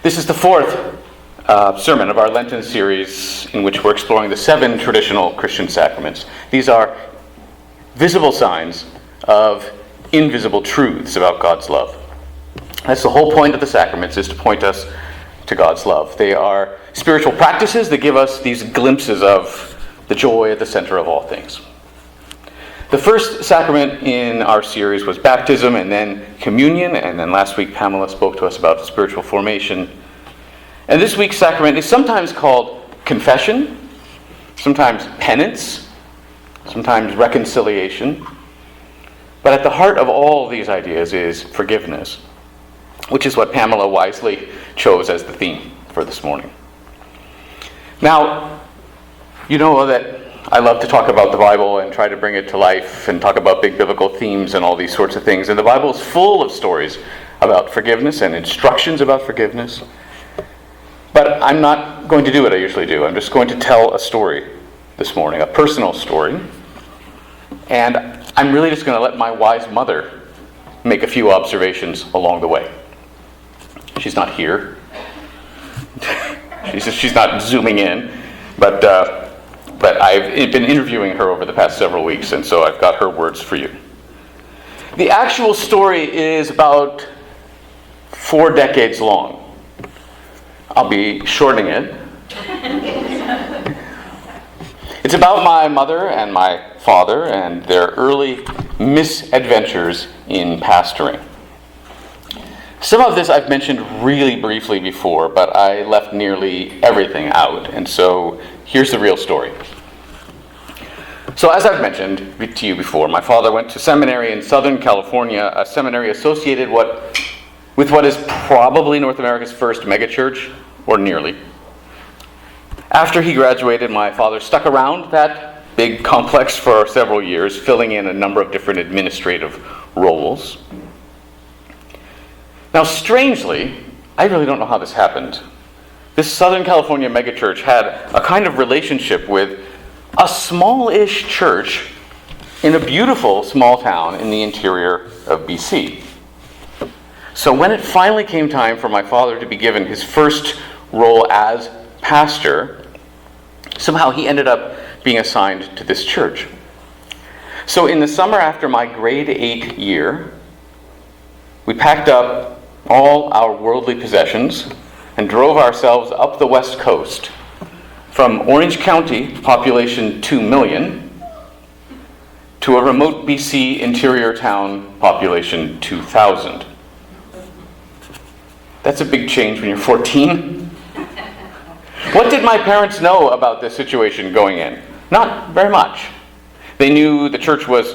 This is the fourth sermon of our Lenten series in which we're exploring the 7 traditional Christian sacraments. These are visible signs of invisible truths about God's love. That's the whole point of the sacraments, is to point us to God's love. They are spiritual practices that give us these glimpses of the joy at the center of all things. The first sacrament in our series was baptism, and then communion, and then last week Pamela spoke to us about spiritual formation. And this week's sacrament is sometimes called confession, sometimes penance, sometimes reconciliation. But at the heart of all these ideas is forgiveness, which is what Pamela wisely chose as the theme for this morning. Now, you know that I love to talk about the Bible and try to bring it to life and talk about big biblical themes and all these sorts of things. And the Bible is full of stories about forgiveness and instructions about forgiveness. But I'm not going to do what I usually do. I'm just going to tell a story this morning, a personal story. And I'm really just going to let my wise mother make a few observations along the way. She's not here. She's not zooming in. But I've been interviewing her over the past several weeks, and so I've got her words for you. The actual story is about 4 decades long. I'll be shortening it. It's about my mother and my father and their early misadventures in pastoring. Some of this I've mentioned really briefly before, but I left nearly everything out, and so here's the real story. So as I've mentioned to you before, my father went to seminary in Southern California, a seminary associated with what is probably North America's first megachurch, or nearly. After he graduated, my father stuck around that big complex for several years, filling in a number of different administrative roles. Now, strangely, I really don't know how this happened. This Southern California megachurch had a kind of relationship with a small-ish church in a beautiful small town in the interior of BC. So when it finally came time for my father to be given his first role as pastor, somehow he ended up being assigned to this church. So in the summer after my grade 8 year, we packed up all our worldly possessions and drove ourselves up the west coast from Orange County, population 2 million, to a remote BC interior town, population 2,000. That's a big change when you're 14. What did my parents know about this situation going in? Not very much. They knew the church was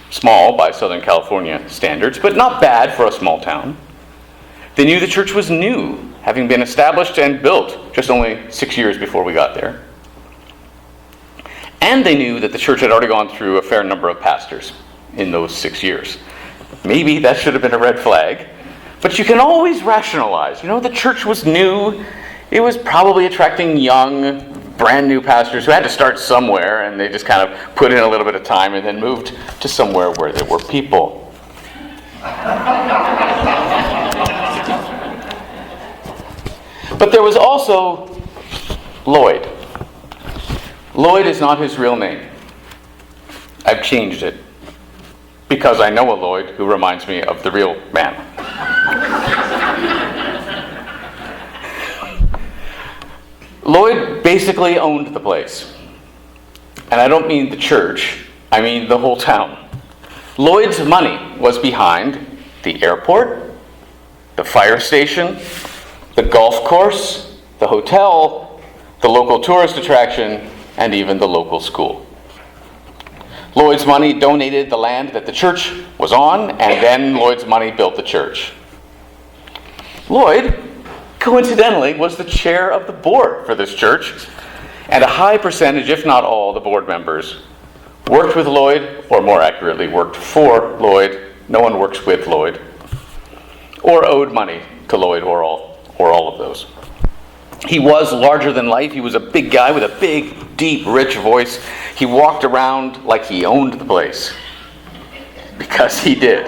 small by Southern California standards, but not bad for a small town. They knew the church was new, having been established and built just only 6 years before we got there. And they knew that the church had already gone through a fair number of pastors in those 6 years. Maybe that should have been a red flag, but you can always rationalize. The church was new. It was probably attracting young, brand new pastors who had to start somewhere, and they just kind of put in a little bit of time and then moved to somewhere where there were people. But there was also Lloyd. Lloyd is not his real name. I've changed it because I know a Lloyd who reminds me of the real man. Lloyd basically owned the place. And I don't mean the church, I mean the whole town. Lloyd's money was behind the airport, the fire station, the golf course, the hotel, the local tourist attraction, and even the local school. Lloyd's money donated the land that the church was on, and then Lloyd's money built the church. Lloyd, coincidentally, was the chair of the board for this church, and a high percentage, if not all, the board members worked with Lloyd, or more accurately, worked for Lloyd. No one works with Lloyd, or owed money to Lloyd, or all of those. He was larger than life. He was a big guy with a big, deep, rich voice. He walked around like he owned the place, because he did.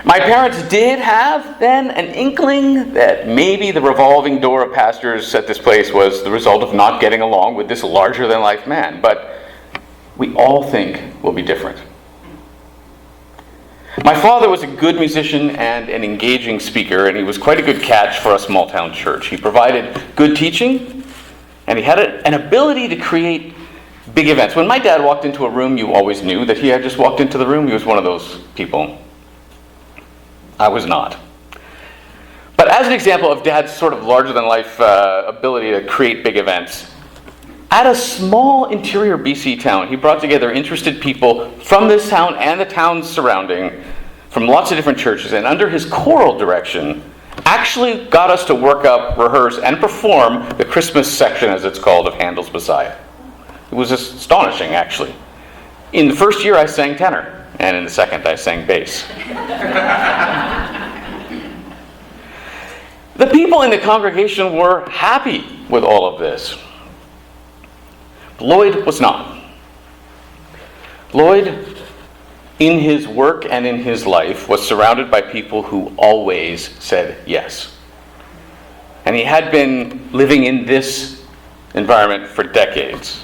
My parents did have then an inkling that maybe the revolving door of pastors at this place was the result of not getting along with this larger-than-life man, but we all think we'll be different. My father was a good musician and an engaging speaker, and he was quite a good catch for a small-town church. He provided good teaching, and he had an ability to create big events. When my dad walked into a room, you always knew that he had just walked into the room. He was one of those people. I was not. But as an example of Dad's sort of larger-than-life ability to create big events, at a small interior BC town, he brought together interested people from this town and the towns surrounding, from lots of different churches, and under his choral direction, actually got us to work up, rehearse, and perform the Christmas section, as it's called, of Handel's Messiah. It was astonishing, actually. In the first year, I sang tenor. And in the second, I sang bass. The people in the congregation were happy with all of this. Lloyd was not. Lloyd, in his work and in his life, was surrounded by people who always said yes. And he had been living in this environment for decades.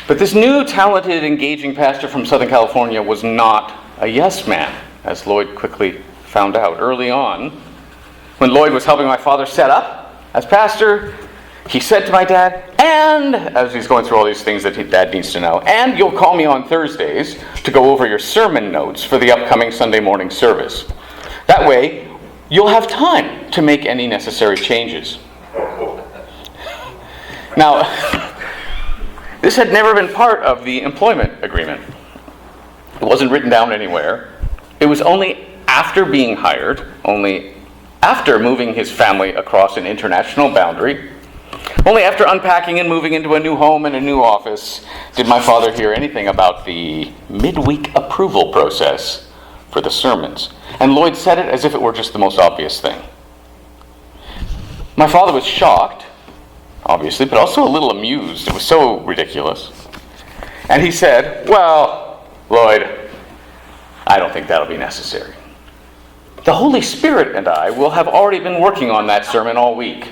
But this new, talented, engaging pastor from Southern California was not a yes man, as Lloyd quickly found out early on. When Lloyd was helping my father set up as pastor, he said to my dad, and, as he's going through all these things that Dad needs to know, and you'll call me on Thursdays to go over your sermon notes for the upcoming Sunday morning service. That way, you'll have time to make any necessary changes. Now, this had never been part of the employment agreement. It wasn't written down anywhere. It was only after being hired, only after moving his family across an international boundary, only after unpacking and moving into a new home and a new office, did my father hear anything about the midweek approval process for the sermons. And Lloyd said it as if it were just the most obvious thing. My father was shocked, obviously, but also a little amused. It was so ridiculous. And he said, well, Lloyd, I don't think that'll be necessary. The Holy Spirit and I will have already been working on that sermon all week.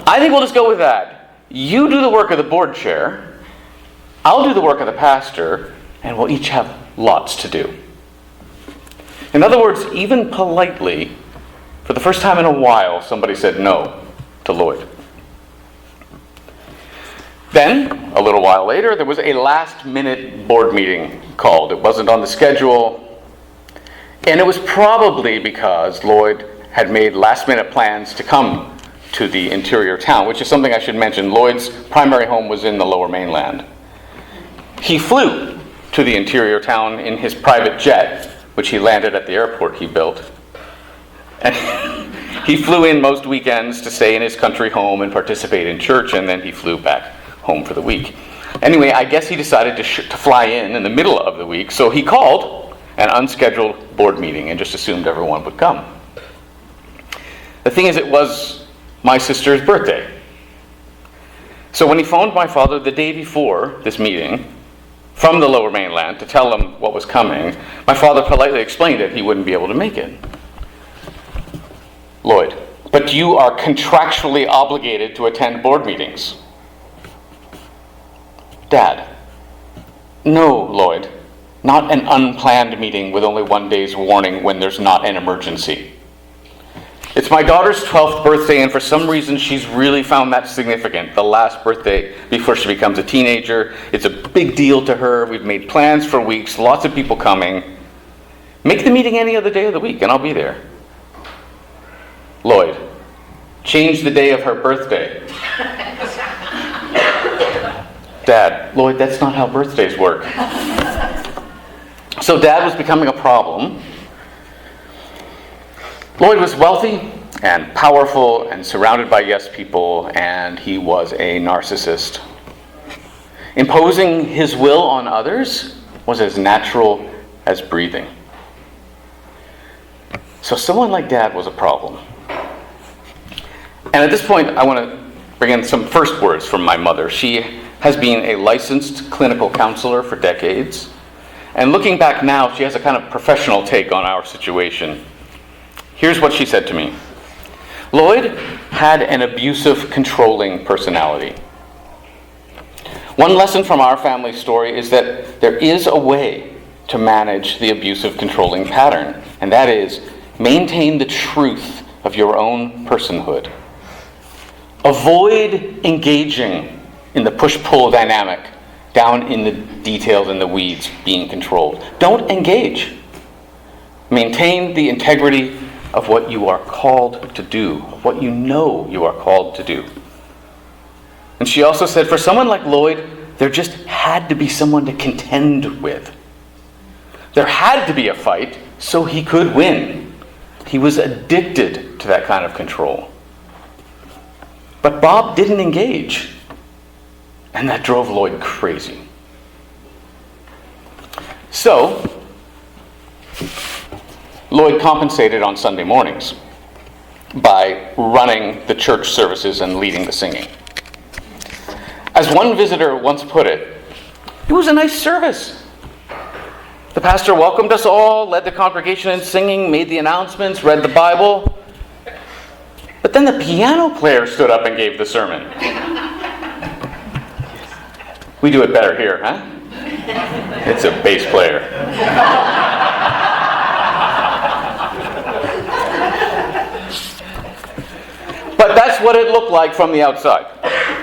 I think we'll just go with that. You do the work of the board chair, I'll do the work of the pastor, and we'll each have lots to do. In other words, even politely, for the first time in a while, somebody said no to Lloyd. Then, a little while later, there was a last-minute board meeting called. It wasn't on the schedule, and it was probably because Lloyd had made last-minute plans to come to the interior town, which is something I should mention. Lloyd's primary home was in the Lower Mainland. He flew to the interior town in his private jet, which he landed at the airport he built. And he flew in most weekends to stay in his country home and participate in church, and then he flew back home for the week. Anyway, I guess he decided to fly in the middle of the week, so he called an unscheduled board meeting and just assumed everyone would come. The thing is, it was my sister's birthday. So when he phoned my father the day before this meeting from the Lower Mainland to tell him what was coming, my father politely explained that he wouldn't be able to make it. Lloyd, but you are contractually obligated to attend board meetings. Dad, no, Lloyd, not an unplanned meeting with only one day's warning when there's not an emergency. It's my daughter's 12th birthday, and for some reason she's really found that significant. The last birthday before she becomes a teenager. It's a big deal to her. We've made plans for weeks, lots of people coming. Make the meeting any other day of the week, and I'll be there. Lloyd, change the day of her birthday. Dad, Lloyd, that's not how birthdays work. So Dad was becoming a problem. Lloyd was wealthy and powerful and surrounded by yes people, and he was a narcissist. Imposing his will on others was as natural as breathing. So someone like Dad was a problem. And at this point, I want to bring in some first words from my mother. She has been a licensed clinical counselor for decades, And looking back now, she has a kind of professional take on our situation. Here's what she said to me. Lloyd had an abusive, controlling personality. One lesson from our family story is that there is a way to manage the abusive, controlling pattern, and that is maintain the truth of your own personhood. Avoid engaging in the push-pull dynamic down in the details and the weeds being controlled. Don't engage. Maintain the integrity of what you are called to do, of what you know you are called to do. And she also said, for someone like Lloyd, there just had to be someone to contend with. There had to be a fight so he could win. He was addicted to that kind of control. But Bob didn't engage, and that drove Lloyd crazy. So, Lloyd compensated on Sunday mornings by running the church services and leading the singing. As one visitor once put it was a nice service. The pastor welcomed us all, led the congregation in singing, made the announcements, read the Bible. But then the piano player stood up and gave the sermon. We do it better here, huh? It's a bass player. But that's what it looked like from the outside.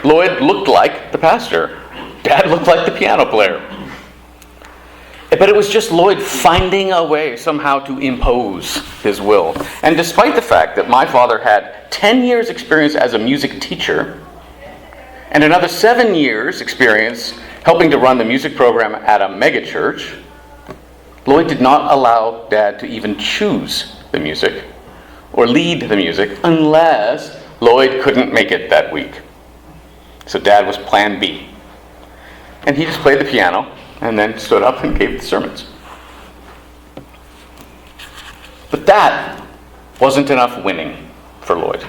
Lloyd looked like the pastor. Dad looked like the piano player. But it was just Lloyd finding a way somehow to impose his will. And despite the fact that my father had 10 years experience as a music teacher and another 7 years experience helping to run the music program at a megachurch, Lloyd did not allow Dad to even choose the music or lead the music unless Lloyd couldn't make it that week. So Dad was plan B. And he just played the piano and then stood up and gave the sermons. But that wasn't enough winning for Lloyd.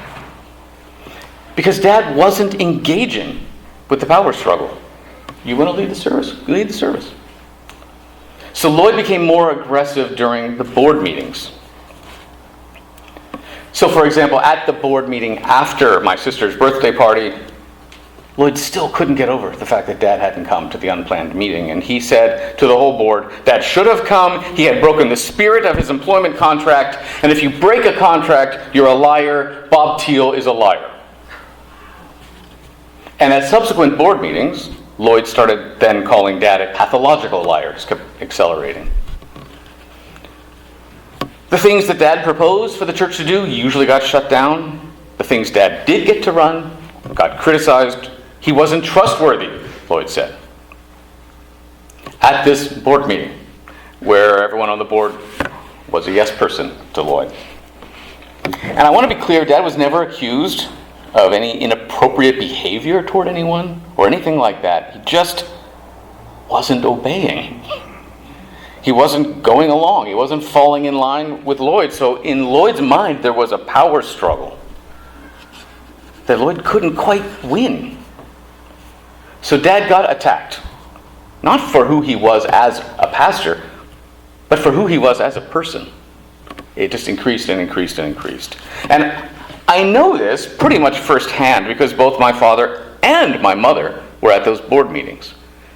Because Dad wasn't engaging with the power struggle. You want to lead the service? Lead the service. So Lloyd became more aggressive during the board meetings. So, for example, at the board meeting after my sister's birthday party, Lloyd still couldn't get over the fact that Dad hadn't come to the unplanned meeting. And he said to the whole board, Dad should have come. He had broken the spirit of his employment contract. And if you break a contract, you're a liar. Bob Teel is a liar. And at subsequent board meetings, Lloyd started then calling Dad a pathological liar. Just kept accelerating. The things that Dad proposed for the church to do usually got shut down. The things Dad did get to run got criticized. He wasn't trustworthy, Lloyd said. At this board meeting, where everyone on the board was a yes person to Lloyd. And I want to be clear, Dad was never accused of any inappropriate behavior toward anyone or anything like that. He just wasn't obeying. He wasn't going along. He wasn't falling in line with Lloyd. So in Lloyd's mind, there was a power struggle that Lloyd couldn't quite win. So Dad got attacked. Not for who he was as a pastor, but for who he was as a person. It just increased and increased and increased. And I know this pretty much firsthand because both my father and my mother were at those board meetings.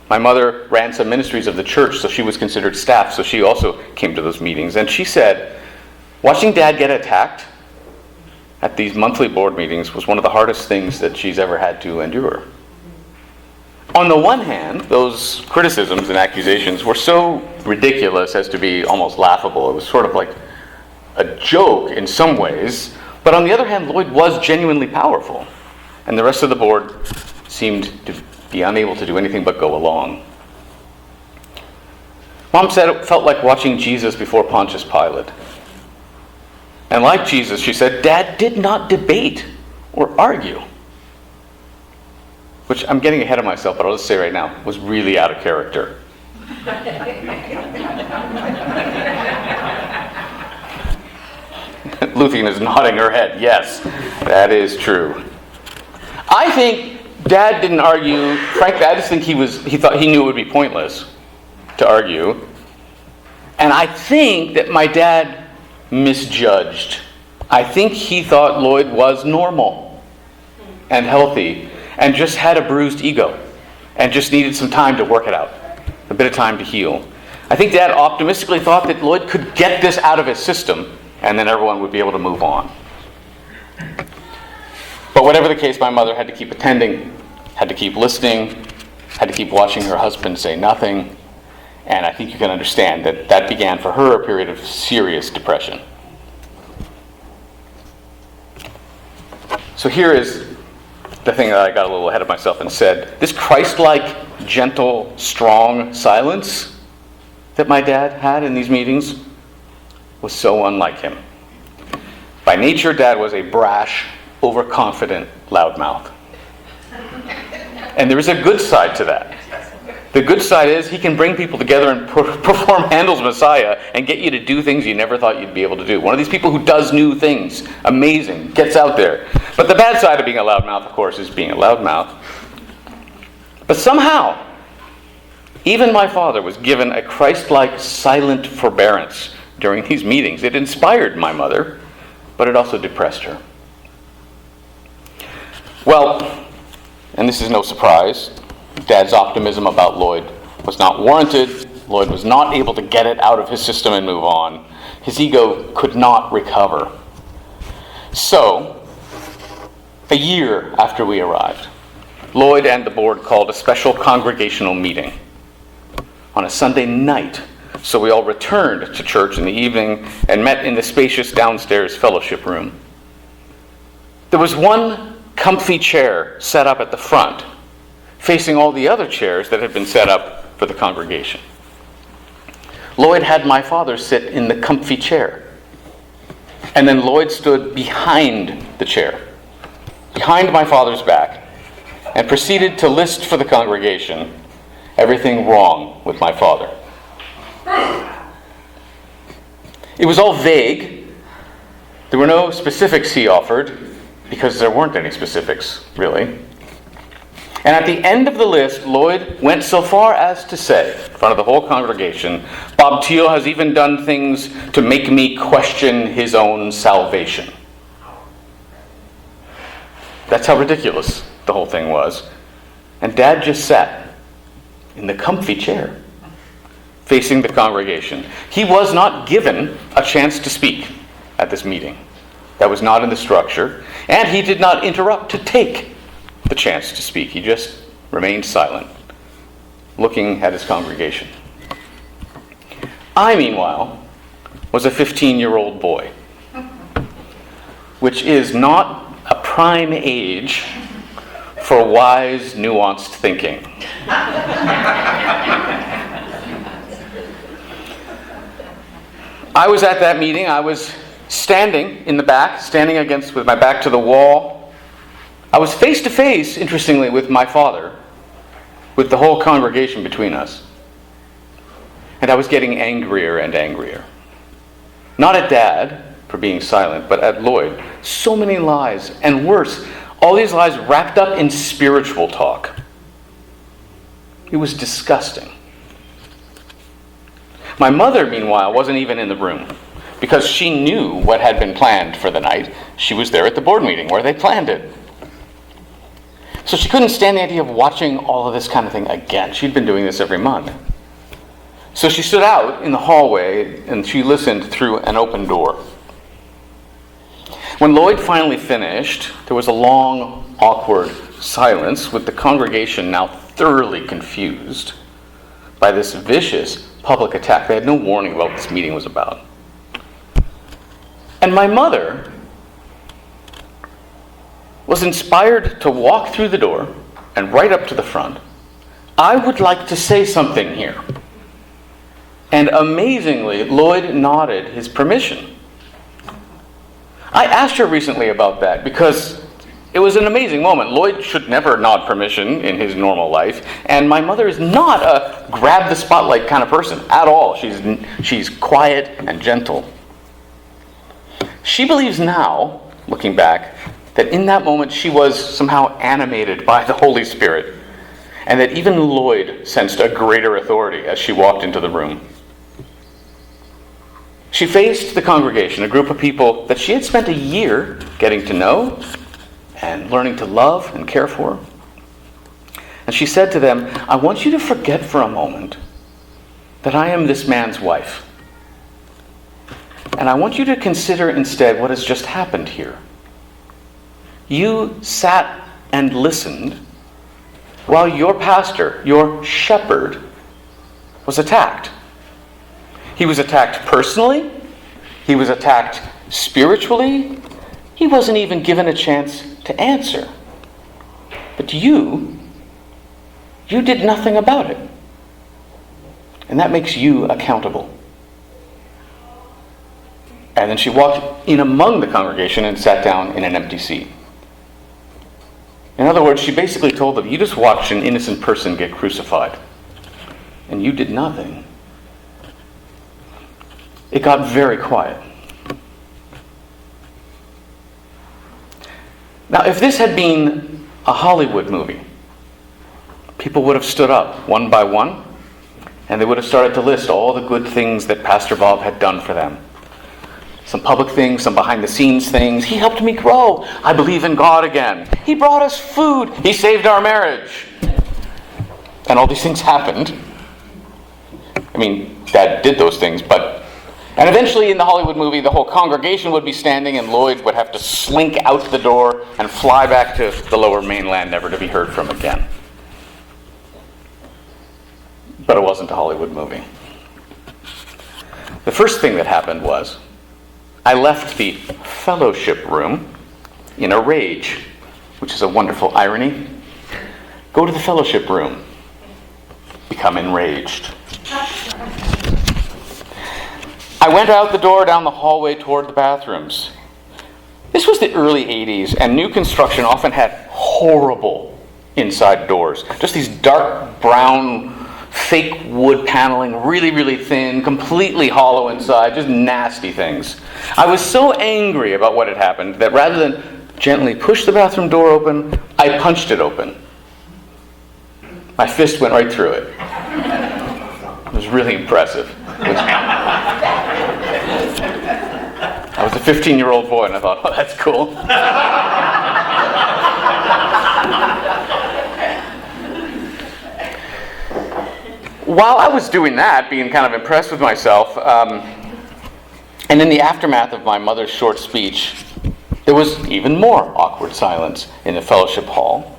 My mother ran some ministries of the church, so she was considered staff, so she also came to those meetings. And she said, watching Dad get attacked at these monthly board meetings was one of the hardest things that she's ever had to endure. On the one hand, those criticisms and accusations were so ridiculous as to be almost laughable. It was sort of like a joke in some ways. But on the other hand, Lloyd was genuinely powerful. And the rest of the board seemed to be unable to do anything but go along. Mom said it felt like watching Jesus before Pontius Pilate. And like Jesus, she said, Dad did not debate or argue. Which I'm getting ahead of myself, but I'll just say right now, was really out of character. Luthien is nodding her head. Yes, that is true. I think Dad didn't argue. Frankly, I just think he thought he knew it would be pointless to argue. And I think that my dad misjudged. I think he thought Lloyd was normal and healthy and just had a bruised ego and just needed some time to work it out, a bit of time to heal. I think Dad optimistically thought that Lloyd could get this out of his system and then everyone would be able to move on. But whatever the case, my mother had to keep attending, had to keep listening, had to keep watching her husband say nothing. And I think you can understand that that began for her a period of serious depression. So here is the thing that I got a little ahead of myself and said. This Christ-like, gentle, strong silence that my dad had in these meetings was so unlike him. By nature, Dad was a brash, overconfident loudmouth. And there is a good side to that. The good side is he can bring people together and perform Handel's Messiah and get you to do things you never thought you'd be able to do. One of these people who does new things. Amazing. Gets out there. But the bad side of being a loudmouth, of course, is being a loudmouth. But somehow, even my father was given a Christ-like silent forbearance during these meetings. It inspired my mother, but it also depressed her. Well, and this is no surprise, Dad's optimism about Lloyd was not warranted. Lloyd was not able to get it out of his system and move on. His ego could not recover. So, a year after we arrived, Lloyd and the board called a special congregational meeting on a Sunday night. So we all returned to church in the evening and met in the spacious downstairs fellowship room. There was one comfy chair set up at the front, facing all the other chairs that had been set up for the congregation. Lloyd had my father sit in the comfy chair. And then Lloyd stood behind the chair, behind my father's back, and proceeded to list for the congregation everything wrong with my father. It was all vague. There were no specifics he offered, because there weren't any specifics, really. And at the end of the list, Lloyd went so far as to say, in front of the whole congregation, Bob Teel has even done things to make me question his own salvation. That's how ridiculous the whole thing was. And Dad just sat in the comfy chair, facing the congregation. He was not given a chance to speak at this meeting. That was not in the structure. And he did not interrupt to take the chance to speak. He just remained silent, looking at his congregation. I, meanwhile, was a 15-year-old boy, which is not a prime age for wise, nuanced thinking. I was at that meeting. I was standing in the back, standing with my back to the wall. I was face to face, interestingly, with my father, with the whole congregation between us. And I was getting angrier and angrier. Not at Dad for being silent, but at Lloyd. So many lies, and worse, all these lies wrapped up in spiritual talk. It was disgusting. My mother, meanwhile, wasn't even in the room, because she knew what had been planned for the night. She was there at the board meeting where they planned it. So she couldn't stand the idea of watching all of this kind of thing again. She'd been doing this every month. So she stood out in the hallway and she listened through an open door. When Lloyd finally finished, there was a long, awkward silence, with the congregation now thoroughly confused by this vicious public attack. They had no warning about what this meeting was about. And my mother was inspired to walk through the door and right up to the front. I would like to say something here. And amazingly, Lloyd nodded his permission. I asked her recently about that because it was an amazing moment. Lloyd should never nod permission in his normal life, and my mother is not a grab the spotlight kind of person at all. She's quiet and gentle. She believes now, looking back, that in that moment she was somehow animated by the Holy Spirit, and that even Lloyd sensed a greater authority as she walked into the room. She faced the congregation, a group of people that she had spent a year getting to know and learning to love and care for. And she said to them, I want you to forget for a moment that I am this man's wife. And I want you to consider instead what has just happened here. You sat and listened while your pastor, your shepherd, was attacked. He was attacked personally. He was attacked spiritually. He wasn't even given a chance to answer. But you did nothing about it. And that makes you accountable. And then she walked in among the congregation and sat down in an empty seat. In other words, she basically told them, you just watched an innocent person get crucified. And you did nothing. It got very quiet. Now, if this had been a Hollywood movie, people would have stood up one by one, and they would have started to list all the good things that Pastor Bob had done for them. Some public things, some behind-the-scenes things. He helped me grow. I believe in God again. He brought us food. He saved our marriage. And all these things happened. I mean, Dad did those things, but... And eventually in the Hollywood movie, the whole congregation would be standing and Lloyd would have to slink out the door and fly back to the lower mainland, never to be heard from again. But it wasn't a Hollywood movie. The first thing that happened was, I left the fellowship room in a rage, which is a wonderful irony. Go to the fellowship room. Become enraged. I went out the door down the hallway toward the bathrooms. This was the early 80s, and new construction often had horrible inside doors. Just these dark brown fake wood paneling, really, really thin, completely hollow inside, just nasty things. I was so angry about what had happened that rather than gently push the bathroom door open, I punched it open. My fist went right through it. It was really impressive. I was a 15-year-old boy, and I thought, oh, that's cool. While I was doing that, being kind of impressed with myself, and in the aftermath of my mother's short speech, there was even more awkward silence in the fellowship hall.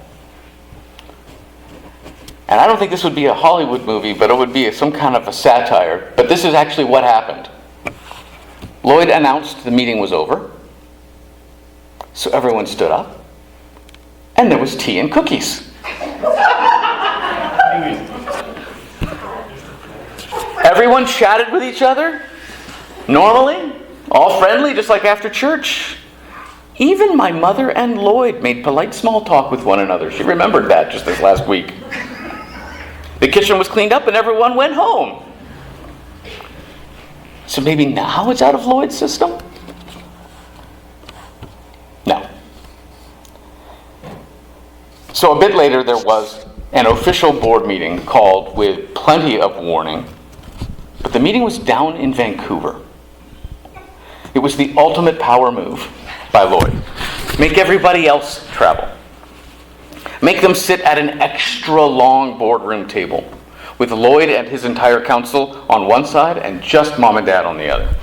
And I don't think this would be a Hollywood movie, but it would be some kind of a satire. But this is actually what happened. Lloyd announced the meeting was over, so everyone stood up, and there was tea and cookies. Everyone chatted with each other, normally, all friendly, just like after church. Even my mother and Lloyd made polite small talk with one another. She remembered that just this last week. The kitchen was cleaned up and everyone went home. So maybe now it's out of Lloyd's system? No. So a bit later there was an official board meeting called with plenty of warning, but the meeting was down in Vancouver. It was the ultimate power move by Lloyd. Make everybody else travel. Make them sit at an extra long boardroom table with Lloyd and his entire council on one side and just Mom and Dad on the other.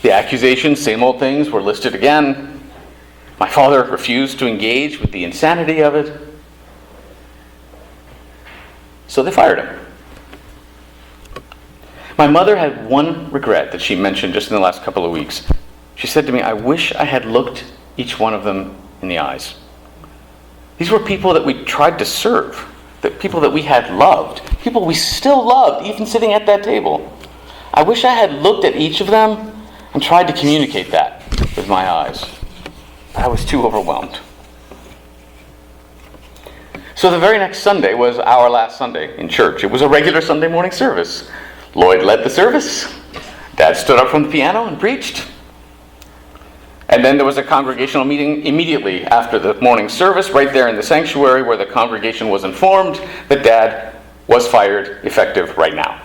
The accusations, same old things, were listed again. My father refused to engage with the insanity of it. So they fired him. My mother had one regret that she mentioned just in the last couple of weeks. She said to me, I wish I had looked each one of them in the eyes. These were people that we tried to serve, that people that we had loved, people we still loved, even sitting at that table. I wish I had looked at each of them and tried to communicate that with my eyes. But I was too overwhelmed. So the very next Sunday was our last Sunday in church. It was a regular Sunday morning service. Lloyd led the service. Dad stood up from the piano and preached. And then there was a congregational meeting immediately after the morning service, right there in the sanctuary, where the congregation was informed that Dad was fired, effective right now.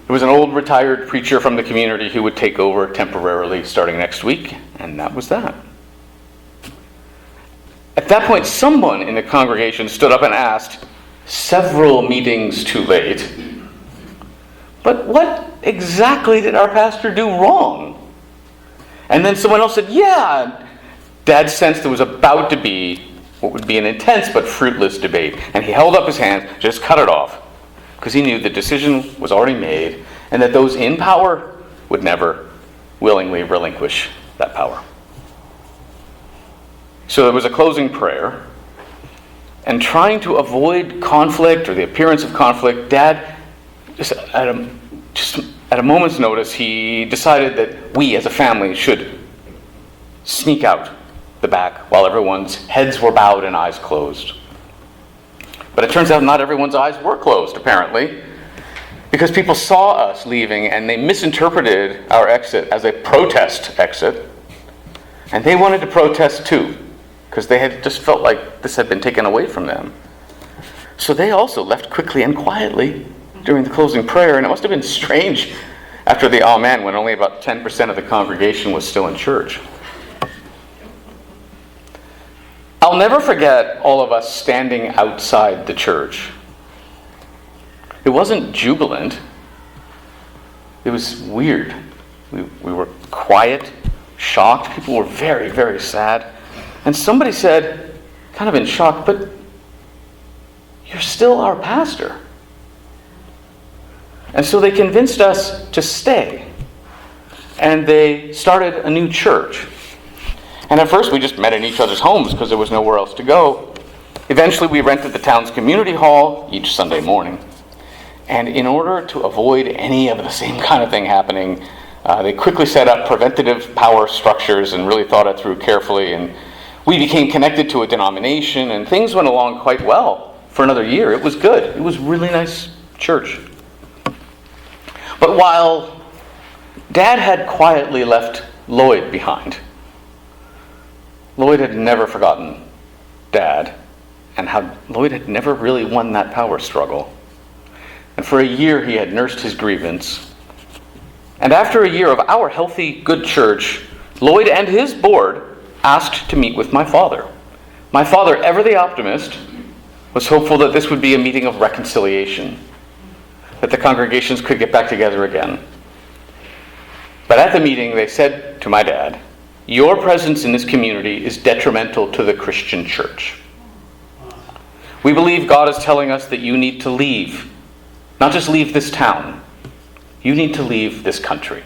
There was an old retired preacher from the community who would take over temporarily starting next week, and that was that. At that point, someone in the congregation stood up and asked, several meetings too late, but what exactly did our pastor do wrong? And then someone else said, yeah. Dad sensed there was about to be what would be an intense but fruitless debate, and he held up his hand, just cut it off, because he knew the decision was already made and that those in power would never willingly relinquish that power. So there was a closing prayer, and trying to avoid conflict or the appearance of conflict, Dad, just at a moment's notice, he decided that we as a family should sneak out the back while everyone's heads were bowed and eyes closed. But it turns out not everyone's eyes were closed, apparently, because people saw us leaving and they misinterpreted our exit as a protest exit. And they wanted to protest too, because they had just felt like this had been taken away from them. So they also left quickly and quietly during the closing prayer, and it must have been strange after the Amen when only about 10% of the congregation was still in church. I'll never forget all of us standing outside the church. It wasn't jubilant. It was weird. We were quiet, shocked. People were very, very sad. And somebody said, kind of in shock, but you're still our pastor. And so they convinced us to stay. And they started a new church. And at first we just met in each other's homes because there was nowhere else to go. Eventually we rented the town's community hall each Sunday morning. And in order to avoid any of the same kind of thing happening, they quickly set up preventative power structures and really thought it through carefully. And we became connected to a denomination, and things went along quite well for another year. It was good. It was a really nice church. But while Dad had quietly left Lloyd behind, Lloyd had never forgotten Dad and how Lloyd had never really won that power struggle. And for a year he had nursed his grievance. And after a year of our healthy, good church, Lloyd and his board asked to meet with my father. My father, ever the optimist, was hopeful that this would be a meeting of reconciliation, that the congregations could get back together again. But at the meeting they said to my dad, your presence in this community is detrimental to the Christian church. We believe God is telling us that you need to leave. Not just leave this town. You need to leave this country.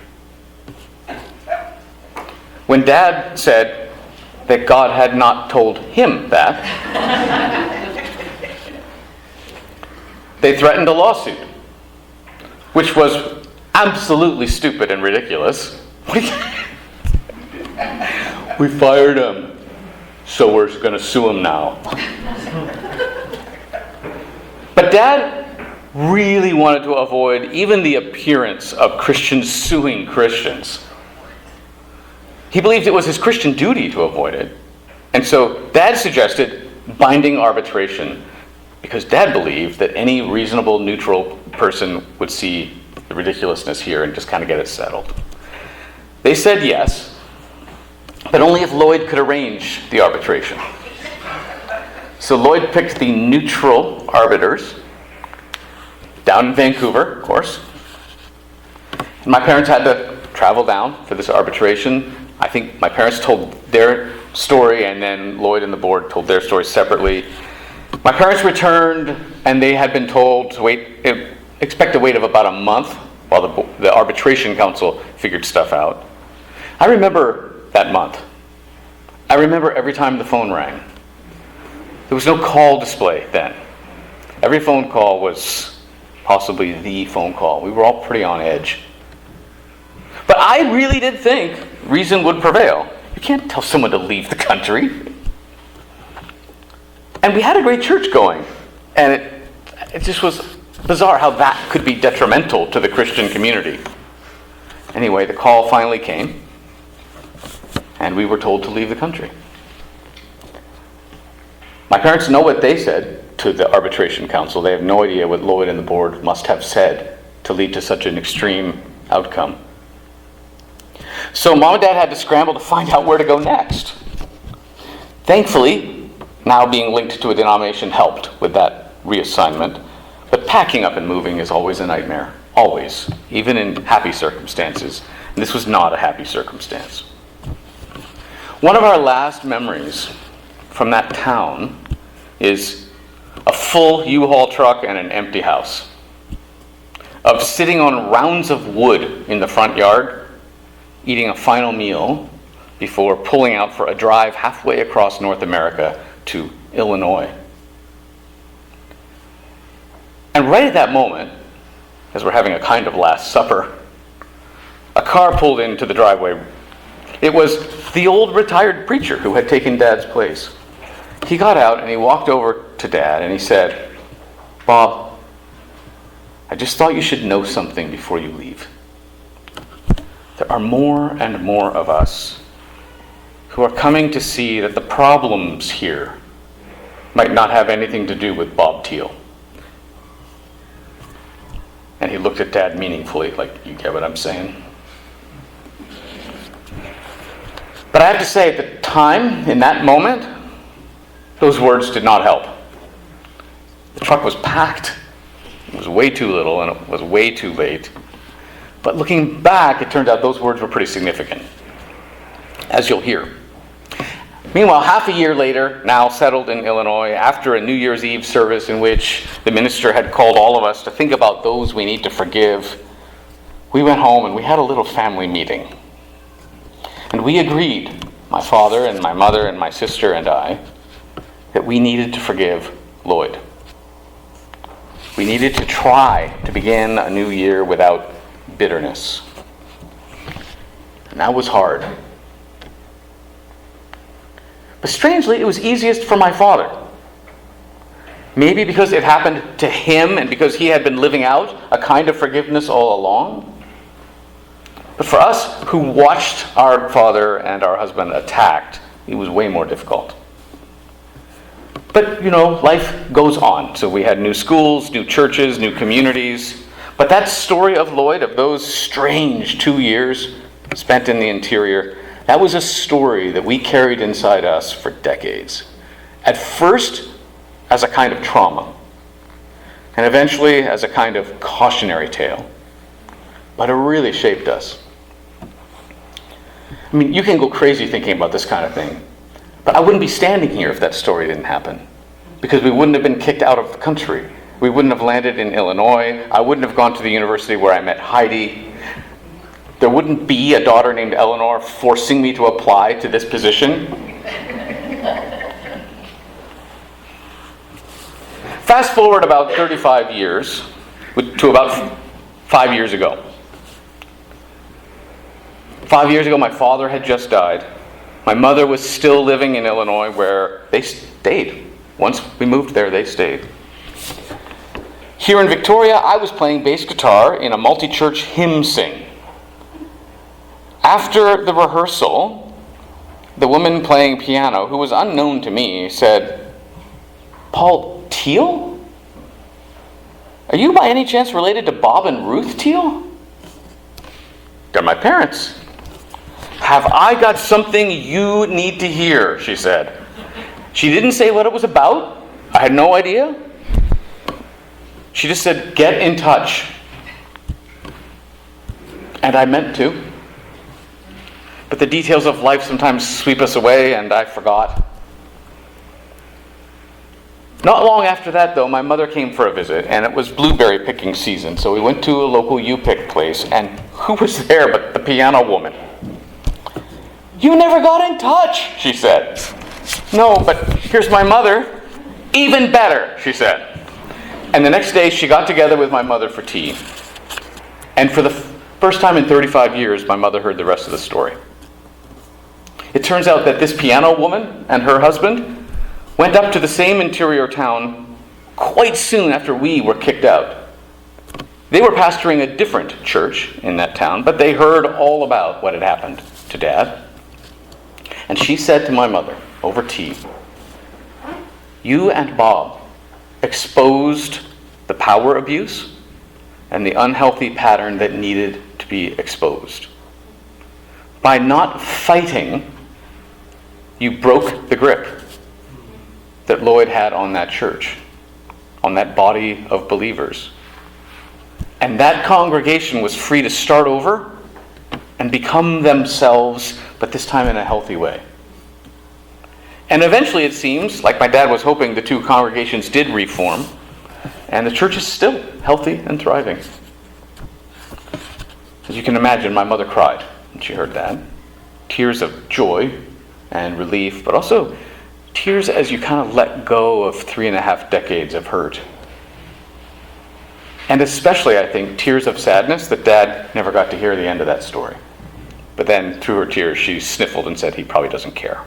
When Dad said that God had not told him that, they threatened a lawsuit, which was absolutely stupid and ridiculous. We fired him, so we're going to sue him now. But Dad really wanted to avoid even the appearance of Christians suing Christians. He believed it was his Christian duty to avoid it. And so Dad suggested binding arbitration, because Dad believed that any reasonable, neutral person would see the ridiculousness here and just kind of get it settled. They said yes, but only if Lloyd could arrange the arbitration. So Lloyd picked the neutral arbiters, down in Vancouver, of course. And my parents had to travel down for this arbitration. I think my parents told their story, and then Lloyd and the board told their story separately. My parents returned, and they had been told to expect a wait of about a month while the arbitration council figured stuff out. I remember that month. I remember every time the phone rang. There was no call display then. Every phone call was possibly the phone call. We were all pretty on edge. But I really did think reason would prevail. You can't tell someone to leave the country. And we had a great church going. And it just was bizarre how that could be detrimental to the Christian community. Anyway, the call finally came. And we were told to leave the country. My parents know what they said to the arbitration council. They have no idea what Lloyd and the board must have said to lead to such an extreme outcome. So Mom and Dad had to scramble to find out where to go next. Thankfully, now being linked to a denomination helped with that reassignment. But packing up and moving is always a nightmare. Always. Even in happy circumstances. And this was not a happy circumstance. One of our last memories from that town is a full U-Haul truck and an empty house. Of sitting on rounds of wood in the front yard, eating a final meal before pulling out for a drive halfway across North America to Illinois. And right at that moment, as we're having a kind of Last Supper, a car pulled into the driveway. It was the old retired preacher who had taken Dad's place. He got out and he walked over to Dad and he said, "Bob, I just thought you should know something before you leave. There are more and more of us who are coming to see that the problems here might not have anything to do with Bob Teel." And he looked at Dad meaningfully, like, "You get what I'm saying?" But I have to say, at the time, in that moment, those words did not help. The truck was packed. It was way too little, and it was way too late. But looking back, it turned out those words were pretty significant, as you'll hear. Meanwhile, half a year later, now settled in Illinois, after a New Year's Eve service in which the minister had called all of us to think about those we need to forgive, we went home and we had a little family meeting. And we agreed, my father and my mother and my sister and I, that we needed to forgive Lloyd. We needed to try to begin a new year without bitterness. And that was hard. But strangely, it was easiest for my father. Maybe because it happened to him and because he had been living out a kind of forgiveness all along. But for us who watched our father and our husband attacked, it was way more difficult. But, life goes on. So we had new schools, new churches, new communities. But that story of Lloyd, of those strange 2 years spent in the interior, that was a story that we carried inside us for decades. At first, as a kind of trauma, and eventually as a kind of cautionary tale. But it really shaped us. I mean, you can go crazy thinking about this kind of thing, but I wouldn't be standing here if that story didn't happen. Because we wouldn't have been kicked out of the country. We wouldn't have landed in Illinois. I wouldn't have gone to the university where I met Heidi. There wouldn't be a daughter named Eleanor forcing me to apply to this position. Fast forward about 35 years to about 5 years ago. 5 years ago, my father had just died. My mother was still living in Illinois, where they stayed. Once we moved there, they stayed. Here in Victoria, I was playing bass guitar in a multi-church hymn sing. After the rehearsal, the woman playing piano, who was unknown to me, said, "Paul Teel? Are you by any chance related to Bob and Ruth Teel?" "They're my parents." "Have I got something you need to hear?" she said. She didn't say what it was about. I had no idea. She just said, "Get in touch." And I meant to. But the details of life sometimes sweep us away, and I forgot. Not long after that, though, my mother came for a visit, and it was blueberry picking season, so we went to a local U-Pick place, and who was there but the piano woman? "You never got in touch," she said. "No, but here's my mother." "Even better," she said. And the next day, she got together with my mother for tea. And for the first time in 35 years, my mother heard the rest of the story. It turns out that this piano woman and her husband went up to the same interior town quite soon after we were kicked out. They were pastoring a different church in that town, but they heard all about what had happened to Dad. And she said to my mother over tea, "You and Bob exposed the power abuse and the unhealthy pattern that needed to be exposed. By not fighting, you broke the grip that Lloyd had on that church, on that body of believers. And that congregation was free to start over and become themselves, but this time in a healthy way. And eventually, it seems, like my dad was hoping, the two congregations did reform, and the church is still healthy and thriving. As you can imagine, my mother cried when she heard that. Tears of joy and relief, but also tears as you kind of let go of 3.5 decades of hurt. And especially, I think, tears of sadness that Dad never got to hear the end of that story. But then, through her tears, she sniffled and said he probably doesn't care.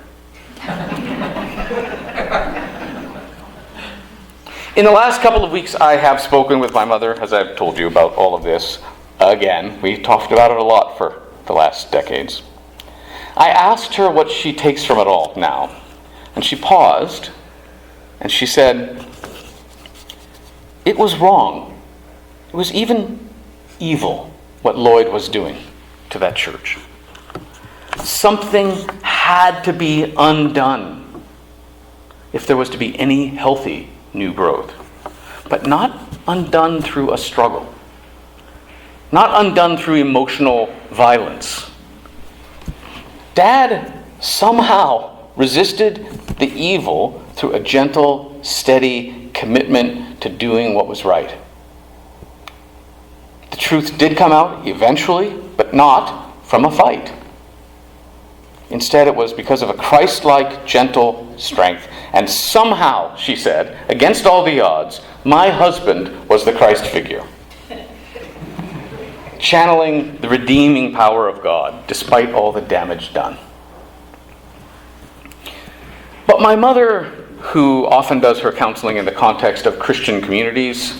In the last couple of weeks, I have spoken with my mother, as I've told you, about all of this. Again, we talked about it a lot for the last decades. I asked her what she takes from it all now. And she paused, and she said, "It was wrong. It was even evil what Lloyd was doing to that church. Something had to be undone if there was to be any healthy new growth. But not undone through a struggle. Not undone through emotional violence. Dad somehow resisted the evil through a gentle, steady commitment to doing what was right. The truth did come out eventually, but not from a fight. Instead, it was because of a Christ-like, gentle strength. And somehow, she said, against all the odds, my husband was the Christ figure, channeling the redeeming power of God, despite all the damage done." But my mother, who often does her counseling in the context of Christian communities,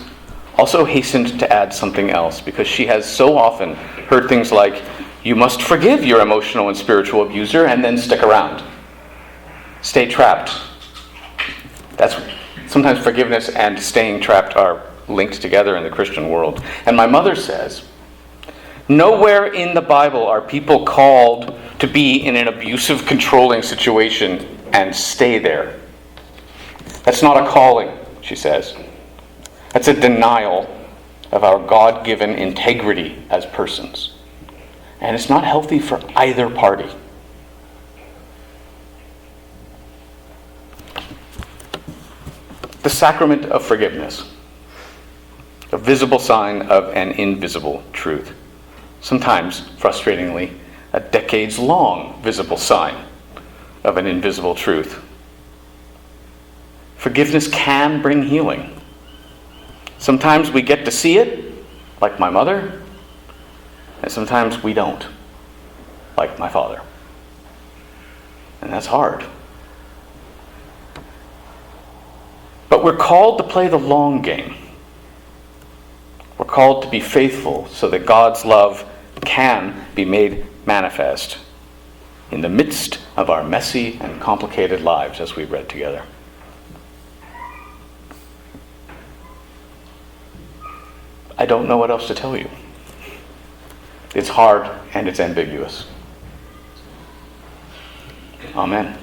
also hastened to add something else, because she has so often heard things like, "You must forgive your emotional and spiritual abuser and then stick around. Stay trapped." That's sometimes forgiveness and staying trapped are linked together in the Christian world. And my mother says, nowhere in the Bible are people called to be in an abusive, controlling situation and stay there. That's not a calling, she says. That's a denial of our God-given integrity as persons. And it's not healthy for either party. The sacrament of forgiveness, a visible sign of an invisible truth. Sometimes, frustratingly, a decades-long visible sign of an invisible truth. Forgiveness can bring healing. Sometimes we get to see it, like my mother, and sometimes we don't, like my father. And that's hard. But we're called to play the long game. We're called to be faithful so that God's love can be made manifest in the midst of our messy and complicated lives, as we read together. I don't know what else to tell you. It's hard and it's ambiguous. Amen.